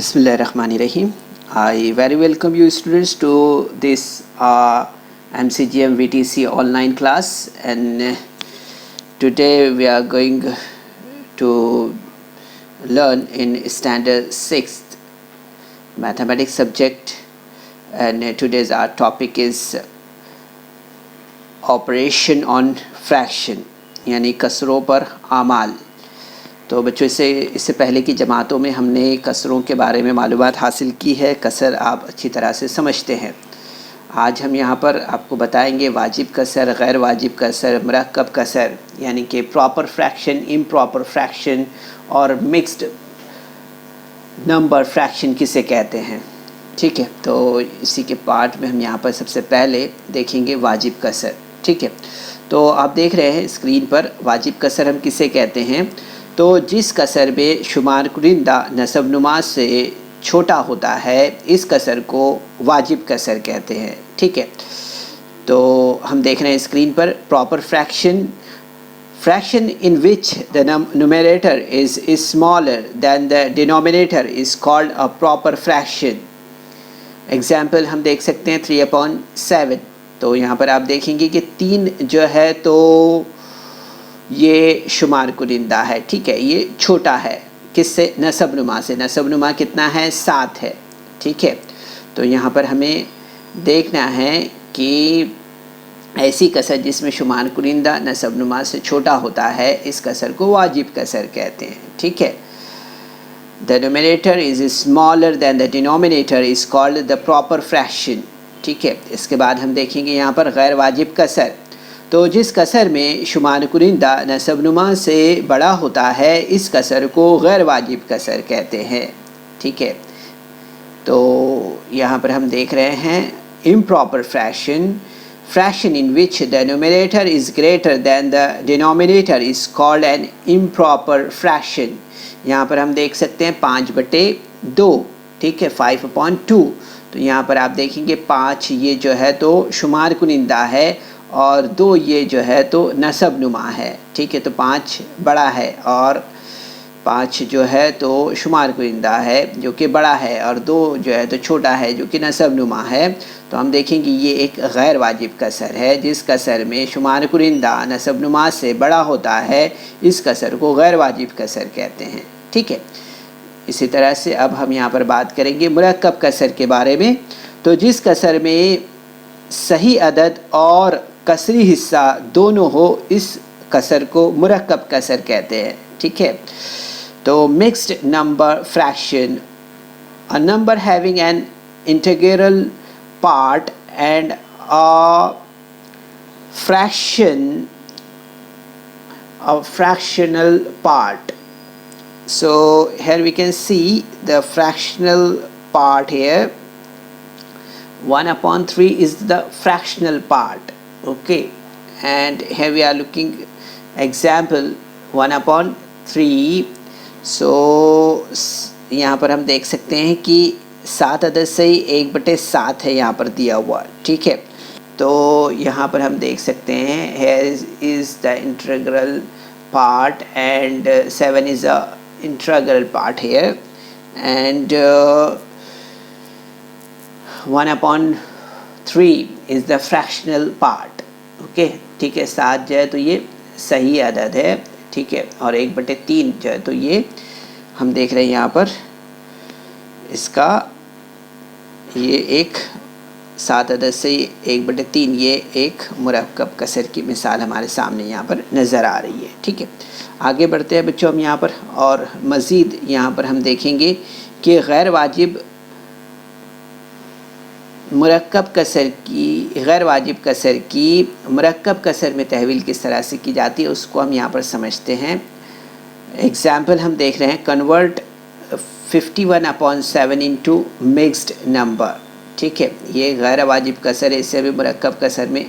Bismillahirrahmanirrahim. I very welcome you students to this MCGM VTC online class, and today we are going to learn in standard 6th mathematics subject, and today's our topic is operation on fraction यानी कसरों पर आमाल। तो बच्चों इससे पहले की जमातों में हमने कसरों के बारे में मालूमात हासिल की है। कसर आप अच्छी तरह से समझते हैं। आज हम यहाँ पर आपको बताएंगे वाजिब कसर, गैर वाजिब कसर, मरकब कसर यानी कि प्रॉपर फ्रैक्शन, इम्प्रॉपर फ्रैक्शन और मिक्स्ड नंबर फ्रैक्शन किसे कहते हैं। ठीक है, तो इसी के पार्ट में हम यहाँ पर सबसे पहले देखेंगे वाजिब कसर। ठीक है, तो आप देख रहे हैं स्क्रीन पर वाजिब कसर हम किसे कहते हैं। तो जिस कसर में शुमार कुनिंदा नसब नुमा से छोटा होता है, इस कसर को वाजिब कसर कहते हैं। ठीक है, तो हम देख रहे हैं स्क्रीन पर proper fraction in which the numerator is smaller than the denominator is called a proper fraction. Example हम देख सकते हैं 3/7। तो यहाँ पर आप देखेंगे कि 3 जो है तो ये शुमार कुनिंदा है। ठीक है, ये छोटा है किससे, नसब नुमा से। नसब नुमा कितना है, 7 है। ठीक है, तो यहाँ पर हमें देखना है कि ऐसी कसर जिसमें शुमार कुनिंदा नसब नुमा से छोटा होता है, इस कसर को वाजिब कसर कहते हैं। ठीक है, the numerator is smaller than the denominator is called the proper fraction. ठीक है, इसके बाद हम देखेंगे यहाँ पर गैर वाजिब कसर। तो जिस कसर में शुमार कुनिंदा नसब नुमा से बड़ा होता है, इस कसर को गैर वाजिब कसर कहते हैं। ठीक है, तो यहाँ पर हम देख रहे हैं improper fraction in which the numerator is greater than the denominator is called an improper fraction. यहाँ पर हम देख सकते हैं 5/2। ठीक है, 5/2। तो यहाँ पर आप देखेंगे 5 ये जो है तो शुमार कुनिंदा है और 2 ये जो है तो नसब नुमा है। ठीक है, तो 5 बड़ा है और 5 जो है तो शुमार कुनिंदा है जो कि बड़ा है, और 2 जो है तो छोटा है जो कि नसब नुमा है। तो हम देखेंगे ये एक गैर वाजिब कसर है। जिस कसर में शुमार कुनिंदा नसब नुमा से बड़ा होता है, इस कसर को गैर वाजिब कसर कहते हैं। ठीक है, इसी तरह से अब हम यहाँ पर बात करेंगे मरकब कसर के बारे में। तो जिस कसर में सही अदद और कसरी हिस्सा दोनों हो, इस कसर को मरकब कसर कहते हैं। ठीक है, तो mixed number fraction, a number having an integral part and a fractional part. So here we can see the fractional part here. 1/3 is the fractional part. Okay, and here we are looking example 1/3. So यहाँ पर हम देख सकते हैं कि 7 अदद से ही 1/7 है यहाँ पर दिया हुआ। ठीक है, तो यहाँ पर हम देख सकते हैं here is the integral part and 7 is a integral part here, and 1/3 is the fractional part. Okay, ठीक है, 7 जो है तो ये सही अदद है। ठीक है, और 1/3 जो है तो ये हम देख रहे हैं यहाँ पर इसका ये एक 7 अदद से 1/3 ये एक मरकब कसर की मिसाल हमारे सामने यहाँ पर नज़र आ रही है। ठीक है, आगे बढ़ते हैं बच्चों हम यहाँ पर, और मज़ीद यहाँ पर हम देखेंगे कि गैर वाजिब मरकब कसर की मरकब कसर में तहवील किस तरह से की जाती है, उसको हम यहाँ पर समझते हैं। एग्ज़ाम्पल हम देख रहे हैं कन्वर्ट 51/7 इंटू मिक्स्ड नंबर। ठीक है, ये गैर वाजिब कसर है, इसे भी मरकब कसर में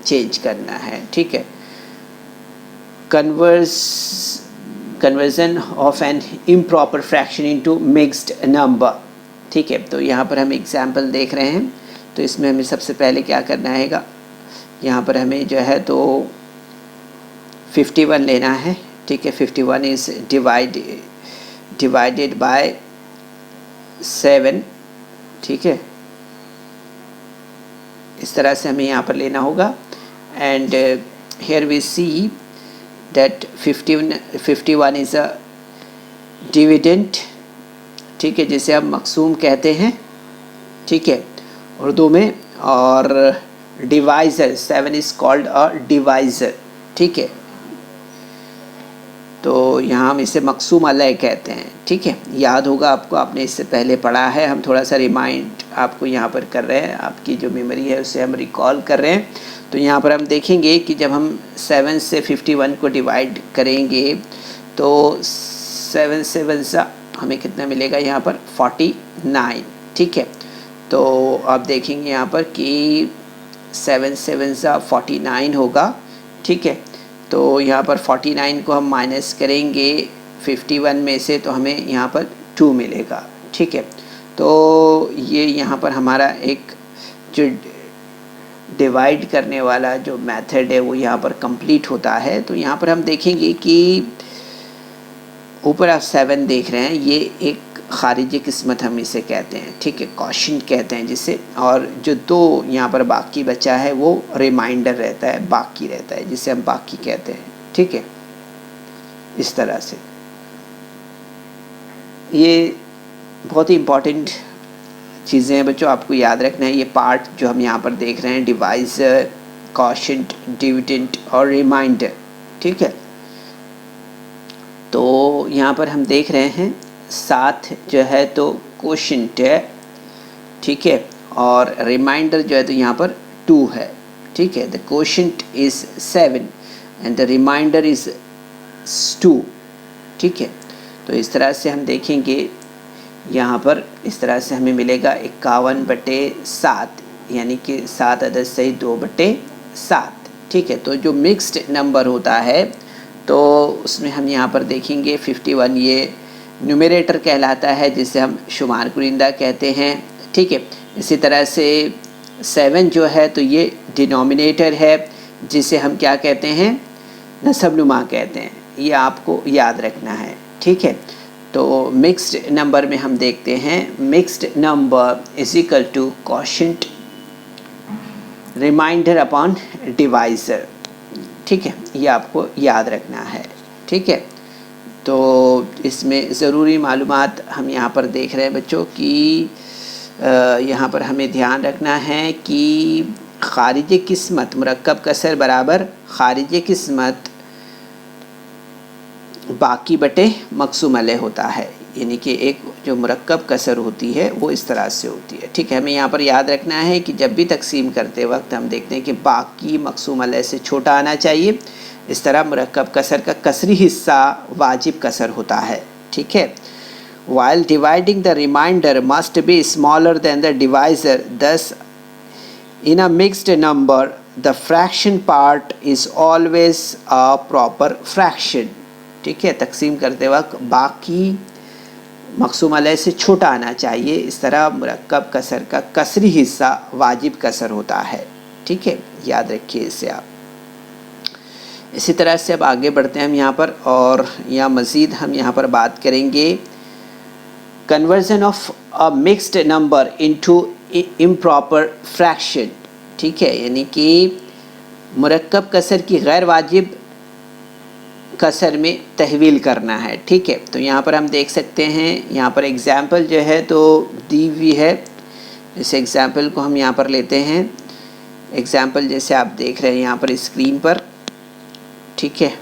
चेंज करना है। ठीक है, conversion of an improper fraction into mixed number. ठीक है, तो यहाँ पर हम एग्जाम्पल देख रहे हैं। तो इसमें हमें सबसे पहले क्या करना है, यहाँ पर हमें जो है तो 51 लेना है। ठीक है, 51 इज़ डिवाइडेड बाय 7, ठीक है, इस तरह से हमें यहाँ पर लेना होगा। And here we see that 51 is a dividend, ठीक है, जिसे हम मकसूम कहते हैं, ठीक है, उर्दू में। और divisor, 7 is called a divisor, ठीक है, तो यहाँ हम इसे मकसूम अलय कहते हैं, ठीक है। याद होगा आपको, आपने इससे पहले पढ़ा है, हम थोड़ा सा रिमाइंड आपको यहाँ पर कर रहे हैं, आपकी जो मेमोरी है उसे हम रिकॉल कर रहे हैं। तो यहाँ पर हम देखेंगे कि जब हम 7 से 51 को डिवाइड करेंगे तो 7 7 सा हमें कितना मिलेगा यहाँ पर 49, ठीक है। तो आप देखेंगे यहाँ पर कि 7 7 सा 49 होगा, ठीक है। तो यहाँ पर 49 को हम माइनस करेंगे 51 में से, तो हमें यहाँ पर 2 मिलेगा, ठीक है। तो ये यहाँ पर हमारा एक जो डिवाइड करने वाला जो मेथड है वो यहाँ पर कंप्लीट होता है। तो यहाँ पर हम देखेंगे कि ऊपर आप 7 देख रहे हैं, ये एक खारिजी किस्मत हम इसे कहते हैं, ठीक है, क्वोशिएंट कहते हैं जिसे। और जो 2 यहाँ पर बाकी बचा है वो रिमाइंडर रहता है, बाकी रहता है, जिसे हम बाकी कहते हैं, ठीक है, इस तरह से। ये बहुत ही इम्पॉर्टेंट चीज़ें हैं बच्चों, आपको याद रखना है। ये पार्ट जो हम यहाँ पर देख रहे हैं, डिवाइज़र, क्वोशिएंट, डिविडेंड और रिमाइंडर, ठीक है। तो यहाँ पर हम देख रहे हैं 7 जो है तो क्वोशिएंट है, ठीक है, और रिमाइंडर जो है तो यहाँ पर 2 है, ठीक है। The quotient is 7 and the remainder is 2, ठीक है। तो इस तरह से हम देखेंगे यहाँ पर, इस तरह से हमें मिलेगा 51/7, यानी कि 7 अदद सही 2/7, ठीक है। तो जो मिक्स्ड नंबर होता है तो उसमें हम यहाँ पर देखेंगे 51 ये न्यूमरेटर कहलाता है, जिसे हम शुमार कुरिंदा कहते हैं, ठीक है। इसी तरह से 7 जो है तो ये डिनोमिनेटर है, जिसे हम क्या कहते हैं, नसबनुमा कहते हैं। ये आपको याद रखना है, ठीक है। तो मिक्स्ड नंबर में हम देखते हैं, mixed number is equal to quotient remainder upon divisor, ठीक है, ये आपको याद रखना है, ठीक है। तो इसमें ज़रूरी मालूमात हम यहाँ पर देख रहे हैं बच्चों कि यहाँ पर हमें ध्यान रखना है कि खारिज किस्मत मुरक्कब कसर बराबर खारिज किस्मत बाकी बटे मकसूम अलय होता है, यानी कि एक जो मुरक्कब कसर होती है वो इस तरह से होती है, ठीक है। हमें यहाँ पर याद रखना है कि जब भी तकसीम करते वक्त हम देखते हैं कि बाकी मकसूम अलय से छोटा आना चाहिए। इस तरह मुरक्कब कसर का कसरी हिस्सा वाजिब कसर होता है, ठीक है। While dividing the remainder must be smaller than the divisor, thus in a mixed number the fraction part is always a proper fraction, ठीक है। तकसीम करते वक्त बाकी मकसूम अलय से छोटा आना चाहिए। इस तरह मुरक्कब कसर का कसरी हिस्सा वाजिब कसर होता है, ठीक है, याद रखिए इसे आप। इसी तरह से अब आगे बढ़ते हैं हम यहाँ पर, और या मज़ीद हम यहाँ पर बात करेंगे conversion of a mixed number into improper fraction, ठीक है, यानी कि मुरक्कब कसर की गैर वाजिब कसर में तहवील करना है, ठीक है। तो यहाँ पर हम देख सकते हैं, यहाँ पर एग्ज़ाम्पल जो है तो दी हुई है। इस एग्ज़ाम्पल को हम यहाँ पर लेते हैं। एग्ज़ाम्पल जैसे आप देख रहे हैं यहाँ पर स्क्रीन पर, ठीक है।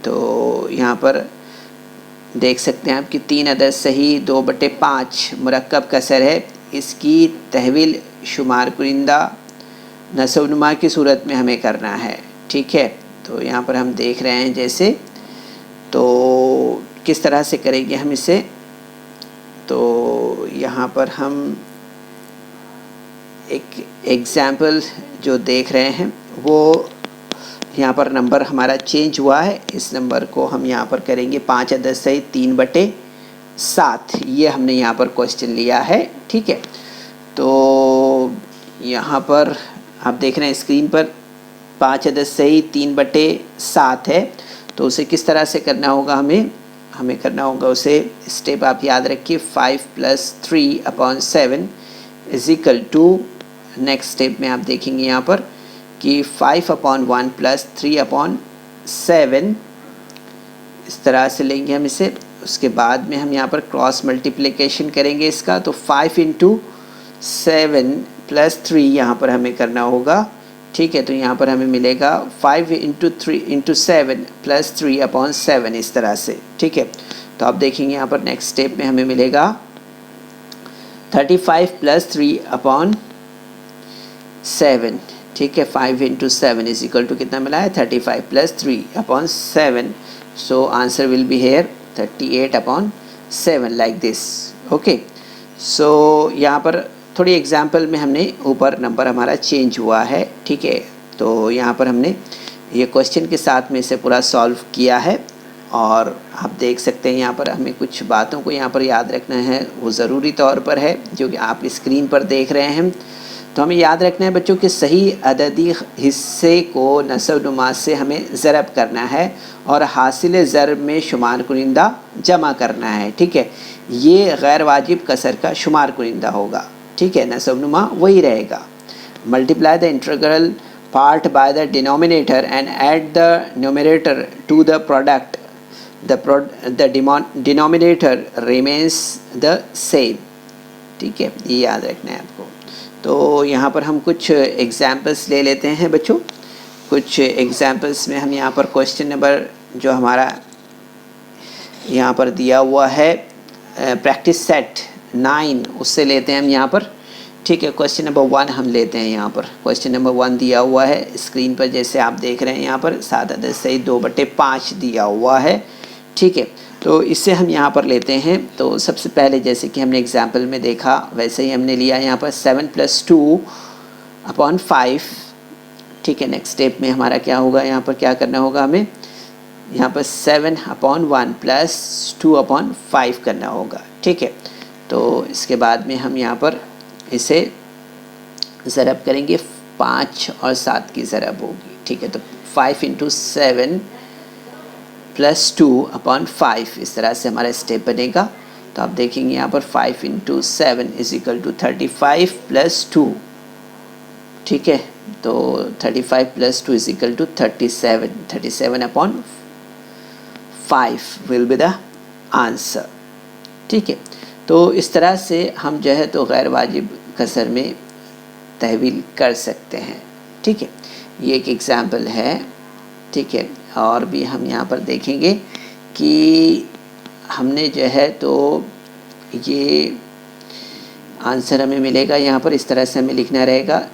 तो यहाँ पर देख सकते हैं आप कि 3 अदद सही 2/5 मुरक्कब कसर है। इसकी तहवील शुमार कुरिंदा नसबनुमा की सूरत में हमें करना है, ठीक है। तो यहाँ पर हम देख रहे हैं जैसे, तो किस तरह से करेंगे हम इसे। तो यहाँ पर हम एक एग्ज़ाम्पल जो देख रहे हैं वो यहाँ पर नंबर हमारा चेंज हुआ है। इस नंबर को हम यहाँ पर करेंगे 5 अदद सही 3/7, ये हमने यहाँ पर क्वेश्चन लिया है, ठीक है। तो यहाँ पर आप देख रहे हैं स्क्रीन पर 5 अदद सही 3/7 है। तो उसे किस तरह से करना होगा हमें, हमें करना होगा उसे स्टेप आप याद रखिए 5 + 3/7 is equal to, next step में आप देखेंगे यहाँ पर कि 5/1 + 3/7 इस तरह से लेंगे हम इसे। उसके बाद में हम यहाँ पर क्रॉस मल्टीप्लिकेशन करेंगे इसका, तो 5 × 7 + 3 यहाँ पर हमें करना होगा। ठीक है, तो यहाँ पर हमें मिलेगा 5 × 7 + 3/7 इस तरह से। ठीक है, तो आप देखेंगे यहाँ पर नेक्स्ट स्टेप में हमें मिलेगा 35 + 3/7। ठीक है, 5 × 7 इज इक्वल टू कितना मिला है 35 + 3/7। So answer will be here 38/7 like this. Okay, so यहाँ पर थोड़ी एग्जाम्पल में हमने ऊपर नंबर हमारा चेंज हुआ है। ठीक है, तो यहाँ पर हमने ये क्वेश्चन के साथ में इसे पूरा सॉल्व किया है और आप देख सकते हैं यहाँ पर हमें कुछ बातों को यहाँ पर याद रखना है, वो ज़रूरी तौर पर है जो कि आप स्क्रीन पर देख रहे हैं। तो हमें याद रखना है बच्चों कि सही अददी हिस्से को नस्ब नुमा से हमें ज़रब करना है और हासिल ज़रब में शुमार कुनिंदा जमा करना है। ठीक है, ये गैर वाजिब कसर का शुमार कुनिंदा होगा। ठीक है, नस्ब नुमा वही रहेगा। Multiply the integral part by the denominator and add the numerator to the product, the denominator remains the same. ठीक है, ये याद रखना है आपको। तो यहाँ पर हम कुछ एग्जाम्पल्स ले लेते हैं बच्चों। कुछ एग्जाम्पल्स में हम यहाँ पर क्वेश्चन नंबर जो हमारा यहाँ पर दिया हुआ है प्रैक्टिस सेट 9 उससे लेते हैं हम यहाँ पर। ठीक है, क्वेश्चन नंबर 1 हम लेते हैं यहाँ पर। क्वेश्चन नंबर 1 दिया हुआ है स्क्रीन पर, जैसे आप देख रहे हैं यहाँ पर 7 अदद सही 2/5 दिया हुआ है। ठीक है, तो इससे हम यहाँ पर लेते हैं। तो सबसे पहले जैसे कि हमने एग्जाम्पल में देखा वैसे ही हमने लिया यहाँ पर 7 + 2/5। ठीक है, नेक्स्ट स्टेप में हमारा क्या होगा, यहाँ पर क्या करना होगा हमें, यहाँ पर 7/1 + 2/5 करना होगा। ठीक है, तो इसके बाद में हम यहाँ पर इसे ज़रब करेंगे, 5 और 7 की ज़रब होगी। ठीक है, तो 5 × 7 + 2/5 इस तरह से हमारा स्टेप बनेगा। तो आप देखेंगे यहाँ पर 5 × 7 इज इक्वल टू 35 + 2। ठीक है, तो 35 + 2 is equal to 37। 37/5 will be the answer. ठीक है, तो इस तरह से हम जो है तो गैर वाजिब कसर में तहवील कर सकते हैं। ठीक है, ये एक एग्ज़ाम्पल है। ठीक है, और भी हम यहाँ पर देखेंगे कि हमने जो है तो ये आंसर हमें मिलेगा यहाँ पर इस तरह से हमें लिखना रहेगा।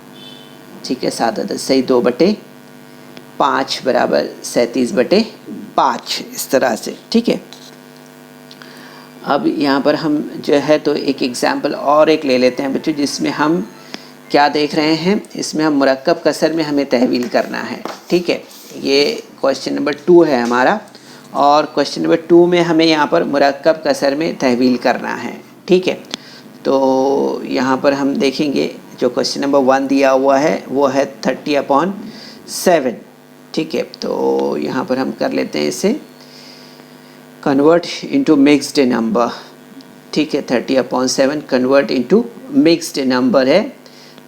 ठीक है, 7 अदद सही 2/5 बराबर 37/5 इस तरह से। ठीक है, अब यहाँ पर हम जो है तो एक एग्ज़ाम्पल और एक ले लेते हैं बच्चों, जिसमें हम क्या देख रहे हैं, इसमें हम मुरक्कब कसर में हमें तहवील करना है। ठीक है, ये क्वेश्चन नंबर 2 है हमारा और क्वेश्चन नंबर 2 में हमें यहाँ पर मुरक्कब कसर में तहवील करना है। ठीक है, तो यहाँ पर हम देखेंगे जो क्वेश्चन नंबर 1 दिया हुआ है वो है 30/7। ठीक है, तो यहाँ पर हम कर लेते हैं इसे कन्वर्ट इनटू मिक्स्ड नंबर। ठीक है, 30/7 कन्वर्ट इनटू मिक्स्ड नंबर है।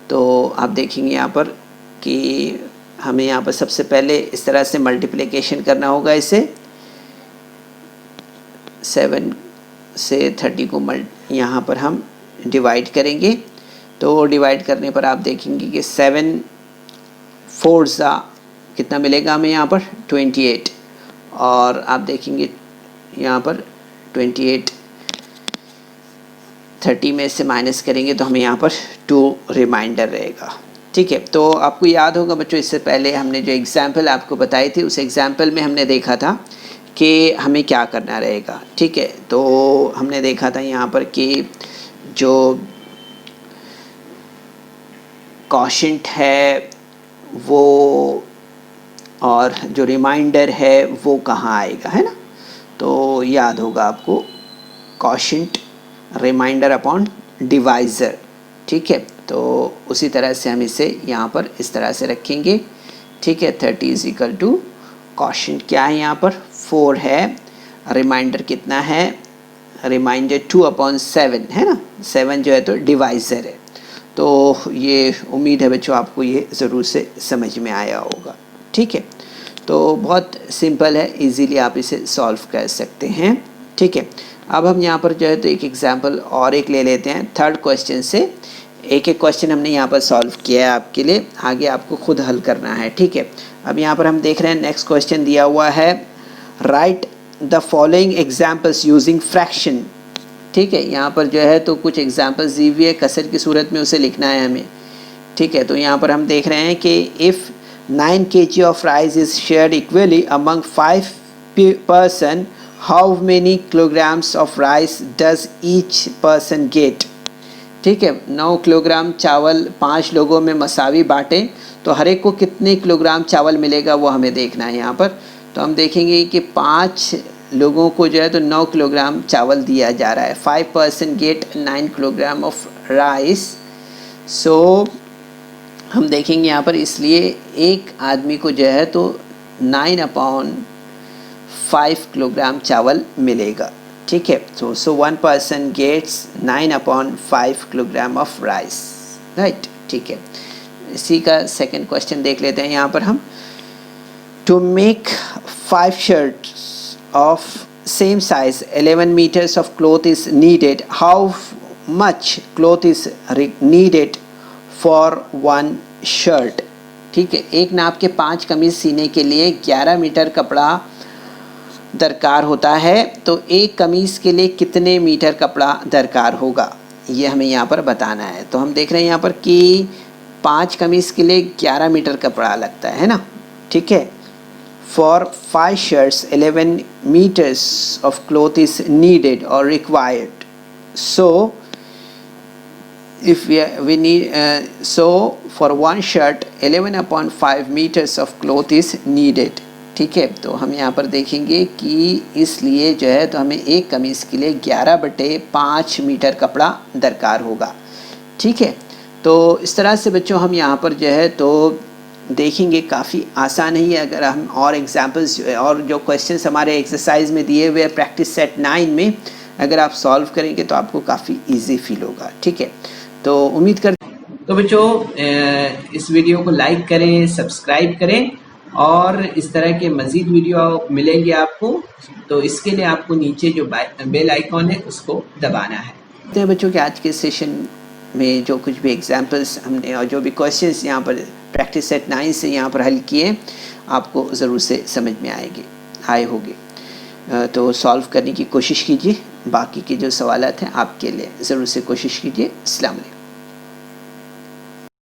तो आप देखेंगे यहाँ पर कि हमें यहाँ पर सबसे पहले इस तरह से मल्टीप्लिकेशन करना होगा। इसे 7 से 30 को यहाँ पर हम डिवाइड करेंगे। तो डिवाइड करने पर आप देखेंगे कि 7 4 कितना मिलेगा हमें यहाँ पर 28, और आप देखेंगे यहाँ पर 28 30 में से माइनस करेंगे तो हमें यहाँ पर 2 रिमाइंडर रहेगा। ठीक है, तो आपको याद होगा बच्चों इससे पहले हमने जो एग्ज़ाम्पल आपको बताई थी उस एग्ज़ाम्पल में हमने देखा था कि हमें क्या करना रहेगा। ठीक है, तो हमने देखा था यहाँ पर कि जो क्वोशिएंट है वो और जो रिमाइंडर है वो कहाँ आएगा, है ना। तो याद होगा आपको क्वोशिएंट रिमाइंडर अपॉन डिवाइज़र। ठीक है, तो उसी तरह से हम इसे यहाँ पर इस तरह से रखेंगे। ठीक है, 30 इज इक्वल टू क्वोशिएंट क्या है यहाँ पर 4 है, रिमाइंडर कितना है, रिमाइंडर 2/7 है ना, 7 जो है तो डिवाइज़र है। तो ये उम्मीद है बच्चों आपको ये ज़रूर से समझ में आया होगा। ठीक है, तो बहुत सिंपल है, इजीली आप इसे सॉल्व कर सकते हैं। ठीक है, अब हम यहाँ पर जो है तो एक एग्जांपल और एक ले लेते हैं। थर्ड क्वेश्चन से एक एक क्वेश्चन हमने यहाँ पर सॉल्व किया है आपके लिए, आगे आपको खुद हल करना है। ठीक है, अब यहाँ पर हम देख रहे हैं नेक्स्ट क्वेश्चन दिया हुआ है, right the following examples using fraction. ठीक है, यहाँ पर जो है तो कुछ एग्जाम्पल्स दी हुई है, कसर की सूरत में उसे लिखना है हमें। ठीक है, तो यहाँ पर हम देख रहे हैं कि if 9 kg of rice is shared equally among 5 person, how many kilograms of rice does each person get. ठीक है, 9 किलोग्राम चावल 5 लोगों में मसावी बांटें तो हर एक को कितने किलोग्राम चावल मिलेगा वो हमें देखना है यहाँ पर। तो हम देखेंगे कि 5 लोगों को जो है तो 9 किलोग्राम चावल दिया जा रहा है। 5 person get 9 kilogram of rice. So हम देखेंगे यहाँ पर, इसलिए एक आदमी को जो है तो 9/5 किलोग्राम चावल मिलेगा। ठीक है, so 1 person gets 9/5 kilogram of rice, right. ठीक है, इसी का सेकंड क्वेश्चन देख लेते हैं यहाँ पर हम। To make 5 shirts of same size 11 meters of cloth is needed, how much cloth is needed for 1 shirt। ठीक है, एक नाप के 5 कमीज सीने के लिए 11 मीटर कपड़ा दरकार होता है, तो एक कमीज के लिए कितने मीटर कपड़ा दरकार होगा, ये हमें यहाँ पर बताना है। तो हम देख रहे हैं यहाँ पर कि 5 कमीज के लिए 11 मीटर कपड़ा लगता है ना। ठीक है, for 5 shirts 11 meters of cloth is needed or required. So if we need so for 1 shirt 11/5 meters of cloth is needed। ठीक है, तो हम यहाँ पर देखेंगे कि इसलिए जो है तो हमें एक कमीज़ के लिए 11/5 मीटर कपड़ा दरकार होगा। ठीक है, तो इस तरह से बच्चों हम यहाँ पर जो है तो देखेंगे, काफ़ी आसान है ये। अगर हम और एग्जांपल्स और जो क्वेश्चंस हमारे एक्सरसाइज में दिए हुए प्रैक्टिस सेट 9 में अगर आप सॉल्व करेंगे तो आपको काफ़ी इजी फील होगा। ठीक है, तो उम्मीद करते हैं तो बच्चों इस वीडियो को लाइक करें, सब्सक्राइब करें और इस तरह के मज़ीद वीडियो मिलेंगे आपको। तो इसके लिए आपको नीचे जो बेल आइकॉन है उसको दबाना है। तो बच्चों के आज के सेशन में जो कुछ भी एग्जांपल्स हमने और जो भी क्वेश्चंस यहाँ पर प्रैक्टिस सेट 9 से यहाँ पर हल किए आपको ज़रूर से समझ में आए होंगे। तो सॉल्व करने की कोशिश कीजिए, बाकी के जो सवालात हैं आपके लिए ज़रूर से कोशिश कीजिए। अस्सलाम वालेकुम।